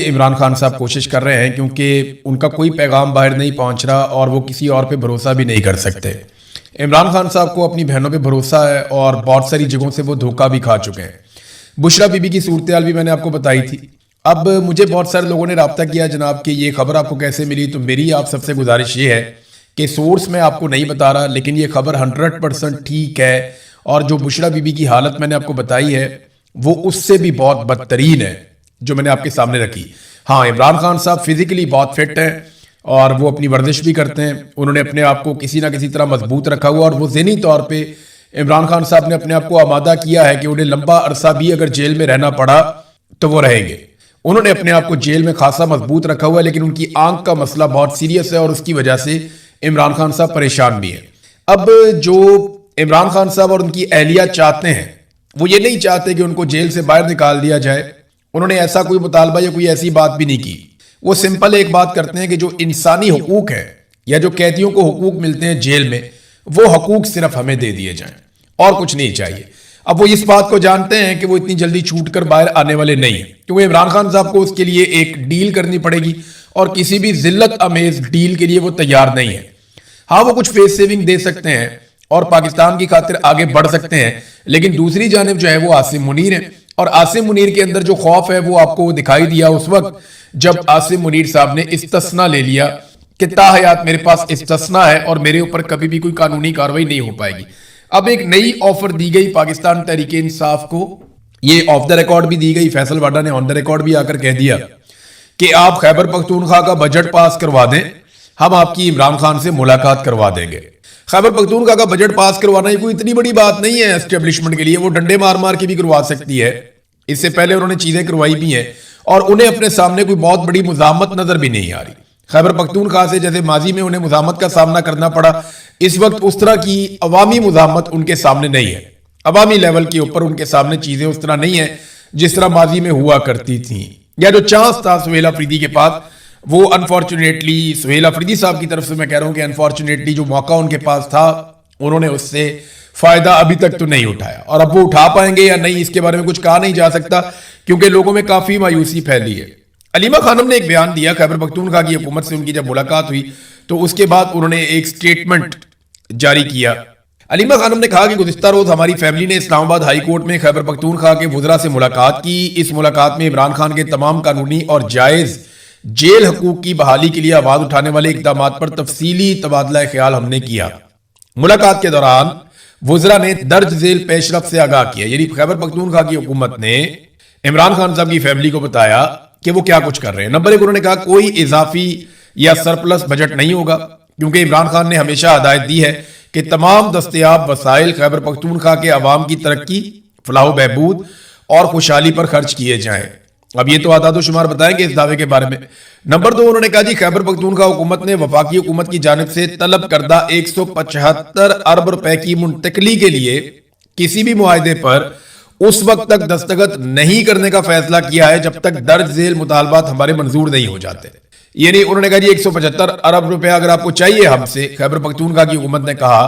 عمران خان صاحب کوشش کر رہے ہیں کیونکہ ان کا کوئی پیغام باہر نہیں پہنچ رہا اور وہ کسی اور پہ بھروسہ بھی نہیں کر سکتے۔ عمران خان صاحب کو اپنی بہنوں پہ بھروسہ ہے اور بہت ساری جگہوں سے وہ دھوکہ بھی کھا چکے ہیں۔ بشرا بی بی کی صورتحال بھی میں نے آپ کو بتائی تھی۔ اب مجھے بہت سارے لوگوں نے رابطہ کیا جناب کہ یہ خبر آپ کو کیسے ملی، تو میری آپ سب سے گزارش یہ ہے کہ سورس میں آپ کو نہیں بتا رہا، لیکن یہ خبر 100% ٹھیک ہے، اور جو بشرا بی بی کی حالت میں نے آپ کو بتائی ہے وہ اس سے بھی بہت بدترین ہے جو میں نے آپ کے سامنے رکھی۔ ہاں، عمران خان صاحب فزیکلی بہت فٹ ہیں اور وہ اپنی ورزش بھی کرتے ہیں، انہوں نے اپنے آپ کو کسی نہ کسی طرح مضبوط رکھا ہوا، اور وہ ذہنی طور پہ عمران خان صاحب نے اپنے آپ کو آمادہ کیا ہے کہ انہیں لمبا عرصہ بھی اگر جیل میں رہنا پڑا تو وہ رہیں گے۔ انہوں نے اپنے آپ کو جیل میں خاصا مضبوط رکھا ہوا ہے، لیکن ان کی آنکھ کا مسئلہ بہت سیریس ہے اور اس کی وجہ سے عمران خان صاحب پریشان بھی ہیں۔ اب جو عمران خان صاحب اور ان کی اہلیہ چاہتے ہیں وہ یہ نہیں چاہتے کہ ان کو جیل سے باہر نکال دیا جائے، انہوں نے ایسا کوئی مطالبہ یا کوئی ایسی بات بھی نہیں کی۔ وہ سمپل ایک بات کرتے ہیں کہ جو انسانی حقوق ہے یا جو قیدیوں کو حقوق ملتے ہیں جیل میں، وہ حقوق صرف ہمیں دے دیے جائیں اور کچھ نہیں چاہیے۔ اب وہ اس بات کو جانتے ہیں کہ وہ اتنی جلدی چھوٹ کر باہر آنے والے نہیں ہیں، کیونکہ عمران خان صاحب کو اس کے لیے ایک ڈیل کرنی پڑے گی اور کسی بھی ذلت امیز ڈیل کے لیے وہ تیار نہیں ہے۔ ہاں، وہ کچھ فیس سیونگ دے سکتے ہیں اور پاکستان کی خاطر آگے بڑھ سکتے ہیں، لیکن دوسری جانب جو ہے وہ عاصم منیر ہیں، اور عاصم منیر کے اندر جو خوف ہے وہ آپ کو دکھائی دیا اس وقت جب عاصم منیر صاحب نے استثناء لے لیا کہ تا حیات میرے پاس استثناء ہے اور میرے اوپر کبھی بھی کوئی قانونی کارروائی نہیں ہو پائے گی۔ اب ایک نئی آفر دی گئی پاکستان تحریک انصاف کو، یہ آف دا ریکارڈ بھی دی گئی، فیصل واڈا نے آن دا ریکارڈ بھی آ کر کہہ دیا کہ آپ خیبر پختونخوا کا بجٹ پاس کروا دیں، ہم آپ کی عمران خان سے ملاقات کروا دیں گے۔ خیبر پختونخوا کا بجٹ پاس کروانا یہ کوئی اتنی بڑی بات نہیں ہے اسٹیبلشمنٹ کے لیے، وہ ڈنڈے مار مار کے بھی کروا سکتی ہے۔ اس سے پہلے انہوں نے چیزیں کروائی بھی ہیں اور انہیں اپنے سامنے کوئی بہت بڑی مزاحمت نظر بھی نہیں آ رہی۔ خیبر پختونخوا سے جیسے ماضی میں انہیں مزاحمت کا سامنا کرنا پڑا، اس وقت اس طرح کی عوامی مزاحمت ان کے سامنے نہیں ہے۔ عوامی لیول کے اوپر ان کے سامنے چیزیں اس طرح نہیں ہیں جس طرح ماضی میں ہوا کرتی تھیں، یا جو چانس تھا سہیل آفریدی کے پاس، وہ انفارچونیٹلی سہیل آفریدی صاحب کی طرف سے میں کہہ رہا ہوں کہ انفارچونیٹلی جو موقع ان کے پاس تھا انہوں نے اس سے فائدہ ابھی تک تو نہیں اٹھایا، اور اب وہ اٹھا پائیں گے یا نہیں اس کے بارے میں کچھ کہا نہیں جا سکتا کیونکہ لوگوں میں کافی مایوسی پھیلی ہے۔ علیمہ خانم نے ایک بیان دیا، خیبر پختونخوا کی حکومت سے ان کی جب ملاقات ہوئی تو اس کے بعد انہوں نے ایک سٹیٹمنٹ جاری کیا۔ علیمہ خانم نے کہا کہ گزشتہ روز ہماری فیملی نے اسلام آباد ہائی کورٹ میں خیبر پختونخوا کے وزراء سے ملاقات کی۔ اس ملاقات میں عمران خان کے تمام قانونی اور جائز جیل حقوق کی بحالی کے لیے آواز اٹھانے والے اقدامات پر تفصیلی تبادلہ خیال ہم نے کیا۔ ملاقات کے دوران وزراء نے درج ذیل پیش رفت سے آگاہ کیا، یعنی خیبر پختونخوا کی حکومت نے عمران خان صاحب کی فیملی کو بتایا کہ وہ کیا کچھ کر رہے ہیں۔ نمبر ایک، انہوں نے کہا کوئی اضافی یا سرپلس بجٹ نہیں ہوگا، کیونکہ عمران خان نے ہمیشہ ہدایت دی ہے کہ تمام دستیاب وسائل خیبر پختونخوا کے عوام کی ترقی، فلاح و بہبود اور خوشحالی پر خرچ کیے جائیں۔ اب یہ تو اعداد و شمار بتائیں گے اس دعوے کے بارے میں۔ نمبر دو، انہوں نے کہا جی خیبر پختونخوا حکومت نے وفاقی حکومت کی جانب سے طلب کردہ 175 ارب روپے کی منتقلی کے لیے کسی بھی معاہدے پر اس وقت تک دستخط نہیں کرنے کا فیصلہ کیا ہے جب تک درج ذیل مطالبات ہمارے منظور نہیں ہو جاتے۔ یعنی انہوں نے کہا جی 175 ارب روپے اگر آپ کو چاہیے ہم سے، خیبر پختونخوا کی حکومت نے کہا،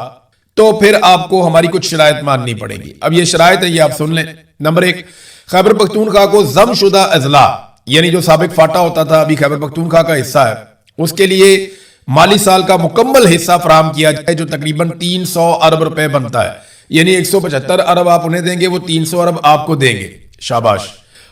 تو پھر آپ کو ہماری کچھ شرائط ماننی پڑیں گی۔ اب یہ شرائط ہے، یہ آپ سن لیں۔ نمبر ایک، خیبر پختونخوا کو ضم شدہ اضلاع، یعنی جو سابق فاٹا ہوتا تھا ابھی خیبر پختونخوا کا حصہ ہے، اس کے لیے مالی سال کا مکمل حصہ فراہم کیا جائے جو تقریباً 300 ارب روپے بنتا ہے۔ یعنی 175 ارب آپ انہیں دیں گے، وہ 300 ارب آپ کو دیں گے، شاباش۔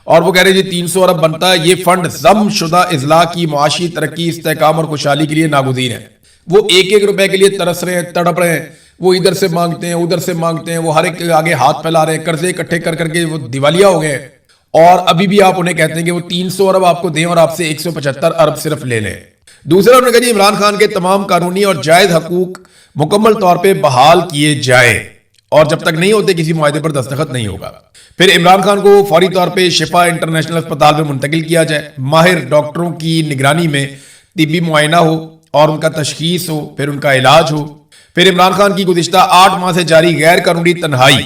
اور وہ کہہ رہے ہیں جی 300 ارب بنتا ہے، یہ فنڈ ضم شدہ اضلاع کی معاشی ترقی، استحکام اور خوشحالی کے لیے ناگزیر ہے۔ وہ ایک ایک روپے کے لیے ترس رہے ہیں، تڑپ رہے ہیں، وہ ادھر سے مانگتے ہیں ادھر سے مانگتے ہیں، وہ ہر ایک کے آگے ہاتھ پھیلا رہے ہیں، قرضے اکٹھے کر کر کے وہ دیوالیہ ہو گئے ہیں، اور ابھی بھی آپ انہیں کہتے ہیں کہ وہ 300 ارب آپ کو دیں اور آپ سے 175 ارب صرف لے لیں۔ دوسرا، انہوں نے کہا جی عمران خان کے تمام قانونی اور جائز حقوق مکمل طور پہ بحال کیے جائیں، اور جب تک نہیں ہوتے کسی معاہدے پر دستخط نہیں ہوگا۔ پھر عمران خان کو فوری طور پہ شفا انٹرنیشنل اسپتال میں منتقل کیا جائے، ماہر ڈاکٹروں کی نگرانی میں طبی معائنہ ہو اور ان کا تشخیص ہو، پھر ان کا علاج ہو۔ پھر عمران خان کی گزشتہ 8 ماہ سے جاری غیر قانونی تنہائی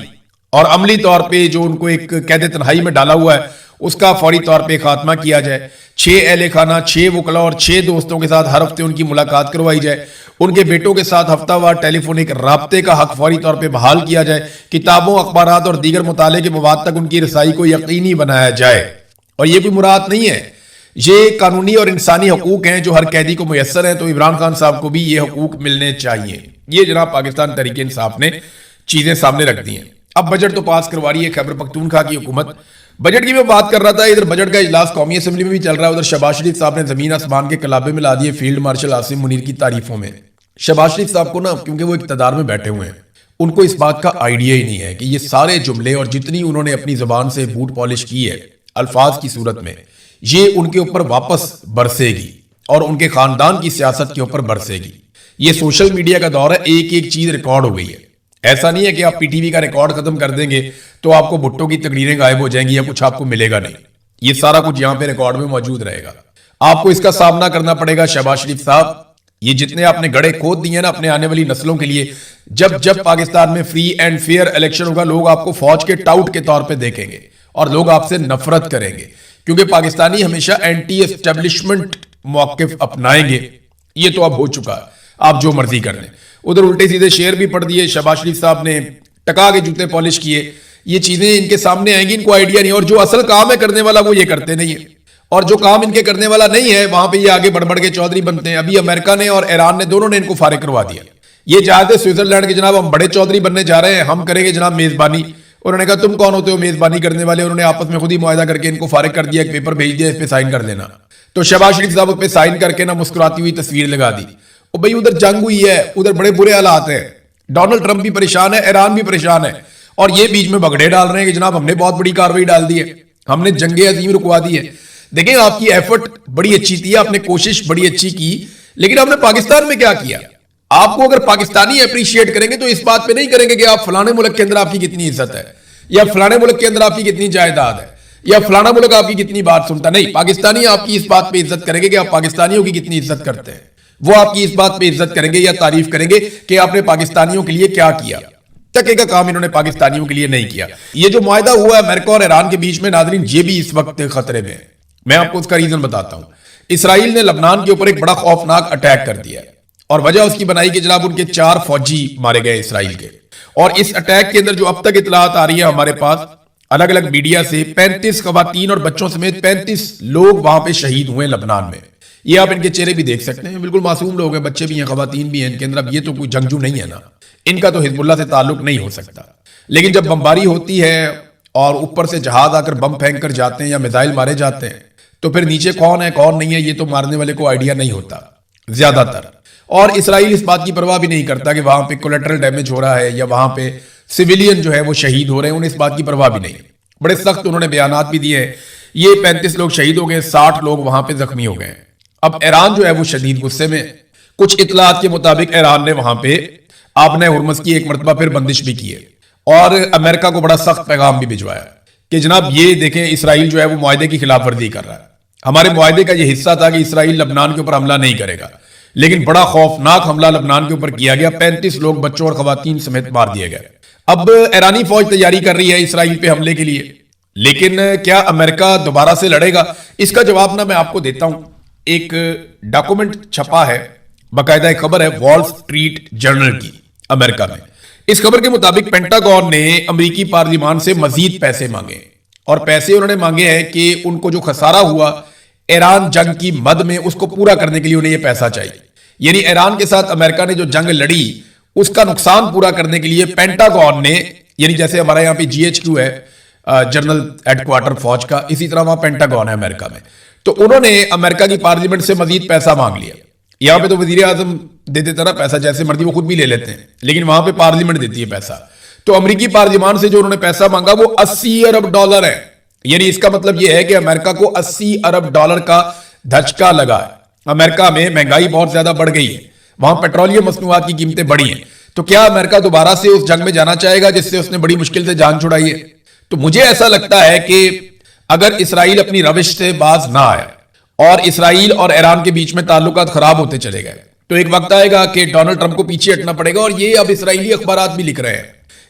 اور عملی طور پہ جو ان کو ایک قید تنہائی میں ڈالا ہوا ہے، اس کا فوری طور پہ خاتمہ کیا جائے۔ 6 اہل خانہ، 6 وکلا اور 6 دوستوں کے ساتھ ہر ہفتے ان کی ملاقات کروائی جائے۔ ان کے بیٹوں کے ساتھ ہفتہ وار ٹیلی فونک رابطے کا حق فوری طور پہ بحال کیا جائے۔ کتابوں، اخبارات اور دیگر مطالعے کے مواد تک ان کی رسائی کو یقینی بنایا جائے۔ اور یہ کوئی مراد نہیں ہے یہ قانونی اور انسانی حقوق ہیں جو ہر قیدی کو میسر ہیں, تو عمران خان صاحب کو بھی یہ حقوق ملنے چاہیے. یہ جناب پاکستان تحریک انصاف نے چیزیں سامنے رکھ دی ہیں. اب بجٹ تو پاس کروا رہی ہے خیبر پختونخوا کی حکومت. بجٹ کی میں بات کر رہا تھا, ادھر بجٹ کا اجلاس قومی اسمبلی میں بھی چل رہا ہے, ادھر شہباز شریف صاحب نے زمین آسمان کے کلابے ملا دیے فیلڈ مارشل عاصم منیر کی تعریفوں میں. شہباز شریف صاحب کو نا, کیونکہ وہ اقتدار میں بیٹھے ہوئے ہیں, ان کو اس بات کا آئیڈیا ہی نہیں ہے کہ یہ سارے جملے اور جتنی انہوں نے اپنی زبان سے بوٹ پالش کی ہے الفاظ کی صورت میں, یہ ان کے اوپر واپس برسے گی اور ان کے خاندان کی سیاست کے اوپر برسے گی. یہ سوشل میڈیا کا دور ہے, ایک ایک چیز ریکارڈ ہو گئی ہے. ایسا نہیں ہے کہ آپ پی ٹی وی کا ریکارڈ ختم کر دیں گے تو آپ کو بھٹو کی تقریریں غائب ہو جائیں گی یا کچھ آپ کو ملے گا نہیں. یہ سارا کچھ یہاں پہ ریکارڈ میں موجود رہے گا. آپ کو اس کا سامنا کرنا پڑے گا. شہباز شریف صاحب, یہ جتنے آپ نے گڑھے کھود دیے نا اپنے آنے والی نسلوں کے لیے, جب پاکستان میں فری اینڈ فیئر الیکشن ہوگا, لوگ آپ کو فوج کے ٹاؤٹ کے طور پہ دیکھیں گے اور لوگ آپ سے نفرت کریں گے, کیونکہ پاکستانی ہمیشہ اینٹی اسٹیبلشمنٹ موقف اپنائیں گے. یہ تو اب ہو چکا ہے, آپ جو مرضی کر لیں. ادھر الٹے سیدھے شعر بھی پڑھ دیے شہباز شریف صاحب نے, ٹکا کے جوتے پالش کیے. یہ چیزیں ان کے سامنے آئیں گی, ان کو آئیڈیا نہیں, اور جو اصل کام ہے کرنے والا وہ یہ کرتے نہیں ہے, اور جو کام ان کے کرنے والا نہیں ہے وہاں پہ یہ آگے بڑھ بڑھ کے چودھری بنتے ہیں. ابھی امریکہ نے اور ایران نے دونوں نے ان کو فارغ کروا دیا. یہ چاہتے سوئٹزرلینڈ کے جناب ہم بڑے چودھری بننے جا رہے ہیں, ہم کریں گے جناب میزبانی. انہوں نے کہا تم کون ہوتے ہو میزبانی کرنے والے؟ انہوں نے آپس میں خود ہی معاہدہ کر کے ان کو فارغ کر دیا, ایک پیپر بھیج دیا, اس پہ سائن کر دینا. تو شہباز شریف صاحب اس پہ سائن کر کے نا مسکراتی ہوئی تصویر لگا دی. اور بھائی ادھر جنگ ہوئی ہے, ادھر بڑے برے حالات ہیں, ڈونلڈ ٹرمپ بھی پریشان ہے, ایران بھی پریشان ہے, اور یہ بیچ میں بگڑے ڈال رہے ہیں کہ جناب ہم نے بہت بڑی کاروائی ڈال دی ہے, ہم نے جنگ عظیم رکوا دی ہے. دیکھیں آپ کی ایفرٹ بڑی اچھی تھی, آپ نے کوشش بڑی اچھی کی, لیکن آپ نے پاکستان میں کیا کیا؟ آپ کو اگر پاکستانی اپریشیٹ کریں گے تو اس بات پہ نہیں کریں گے کہ آپ فلانے ملک کے اندر آپ کی کتنی عزت ہے, یا فلانے ملک کے اندر آپ کی کتنی جائیداد ہے, یا فلانا ملک آپ کی کتنی بات سنتا. نہیں, پاکستانی آپ کی اس بات پہ عزت کریں گے کہ آپ پاکستانیوں کی کتنی عزت کرتے ہیں. وہ آپ کی اس بات پہ عزت کریں گے یا تعریف کریں گے کہ آپ نے پاکستانیوں کے لیے کیا کیا. ٹکے کا کام انہوں نے پاکستانیوں کے لیے نہیں کیا. یہ جو معاہدہ ہوا ہے امریکہ اور ایران کے بیچ میں, ناظرین یہ بھی اس وقت خطرے میں ہے. میں آپ کو اس کا ریزن بتاتا ہوں. اسرائیل نے لبنان کے اوپر ایک بڑا خوفناک اٹیک کر دیا ہے, اور وجہ اس کی بنائی کہ جناب ان کے 4 فوجی مارے گئے اسرائیل کے. اور اس اٹیک کے اندر جو اب تک اطلاعات آ رہی ہیں ہمارے پاس الگ الگ میڈیا سے, 35 خواتین اور بچوں سمیت 35 لوگ وہاں پہ شہید ہوئے لبنان میں. یہ آپ ان کے چہرے بھی دیکھ سکتے ہیں, بالکل معصوم لوگ ہیں, بچے بھی ہیں, خواتین بھی ہیں ان کے اندر. اب یہ تو کوئی جنگجو نہیں ہے نا, ان کا تو حزب اللہ سے تعلق نہیں ہو سکتا. لیکن جب بمباری ہوتی ہے اور اوپر سے جہاز آ کر بم پھینک کر جاتے ہیں یا میزائل مارے جاتے ہیں, تو پھر نیچے کون ہے کون نہیں ہے یہ تو مارنے والے کو آئیڈیا نہیں ہوتا زیادہ تر. اور اسرائیل اس بات کی پرواہ بھی نہیں کرتا کہ وہاں پہ کولیٹرل ڈیمیج ہو رہا ہے یا وہاں پہ سویلین جو ہے وہ شہید ہو رہے ہیں, انہیں اس بات کی پرواہ بھی نہیں. بڑے سخت انہوں نے بیانات بھی دیے ہیں. یہ 35 لوگ شہید ہو گئے, 60 لوگ وہاں پہ زخمی ہو گئے ہیں. اب ایران جو ہے وہ شدید غصے میں. کچھ اطلاعات کے مطابق ایران نے وہاں پہ آبنۂ ہرمز کی ایک مرتبہ پھر بندش بھی کی ہے, اور امریکہ کو بڑا سخت پیغام بھی بھجوایا کہ جناب یہ دیکھیں اسرائیل جو ہے وہ معاہدے کی خلاف ورزی کر رہا ہے. ہمارے معاہدے کا یہ حصہ تھا کہ اسرائیل لبنان کے اوپر حملہ نہیں کرے گا, لیکن بڑا خوفناک حملہ لبنان کے اوپر کیا گیا. 35 لوگ بچوں اور خواتین سمیت مار دیے گئے. اب ایرانی فوج تیاری کر رہی ہے اسرائیل پہ حملے کے لیے, لیکن کیا امریکہ دوبارہ سے لڑے گا؟ اس کا جواب نہ میں آپ کو دیتا ہوں. ایک ڈاکومنٹ چھپا ہے, باقاعدہ ایک خبر ہے وال سٹریٹ جرنل کی امریکہ میں. اس خبر کے مطابق پینٹاگون نے امریکی پارلیمان سے مزید پیسے مانگے, اور پیسے انہوں نے مانگے ہیں کہ ان کو جو خسارہ ہوا ایران جنگ کی مد میں اس کو پورا کرنے کے لیے انہیں یہ پیسا چاہیے. یعنی ایران کے ساتھ امریکہ نے جو جنگ لڑی اس کا نقصان پورا کرنے کے لیے پینٹاگون نے, یعنی جیسے ہمارا یہاں پہ GHQ ہے جنرل ہیڈ کوارٹر فوج کا, اسی طرح وہاں پینٹاگون ہے امریکہ میں. تو انہوں نے امریکہ کی پارلیمنٹ سے مزید پیسہ مانگ لیا. یہاں پہ تو وزیر اعظم دے دیتا نا پیسہ, جیسے مرضی وہ خود بھی لے لیتے ہیں, لیکن وہاں پہ پارلیمنٹ دیتی ہے پیسہ. تو امریکی پارلیمان سے جو انہوں نے پیسہ مانگا وہ $80 ارب ہے. یعنی اس کا مطلب یہ ہے کہ امریکہ کو $80 ارب کا دھچکا لگا ہے. امریکہ میں مہنگائی بہت زیادہ بڑھ گئی ہے, وہاں پیٹرولیم مصنوعات کی قیمتیں بڑھی ہیں. تو کیا امریکہ دوبارہ سے اس جنگ میں جانا چاہے گا جس سے اس نے بڑی مشکل سے جان چھڑائی ہے؟ تو مجھے ایسا لگتا ہے کہ اگر اسرائیل اپنی روش سے باز نہ آیا اور اسرائیل اور ایران کے بیچ میں تعلقات خراب ہوتے چلے گئے, تو ایک وقت آئے گا کہ ڈونلڈ ٹرمپ کو پیچھے ہٹنا پڑے گا. اور یہ اب اسرائیلی اخبارات بھی لکھ رہے ہیں.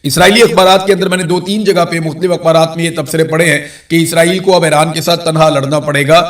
اسرائیلی اخبارات کے اندر میں نے 2-3 جگہ پہ مختلف اخبارات میں یہ تبصرے پڑھے ہیں کہ اسرائیل کو اب ایران کے ساتھ تنہا لڑنا پڑے گا,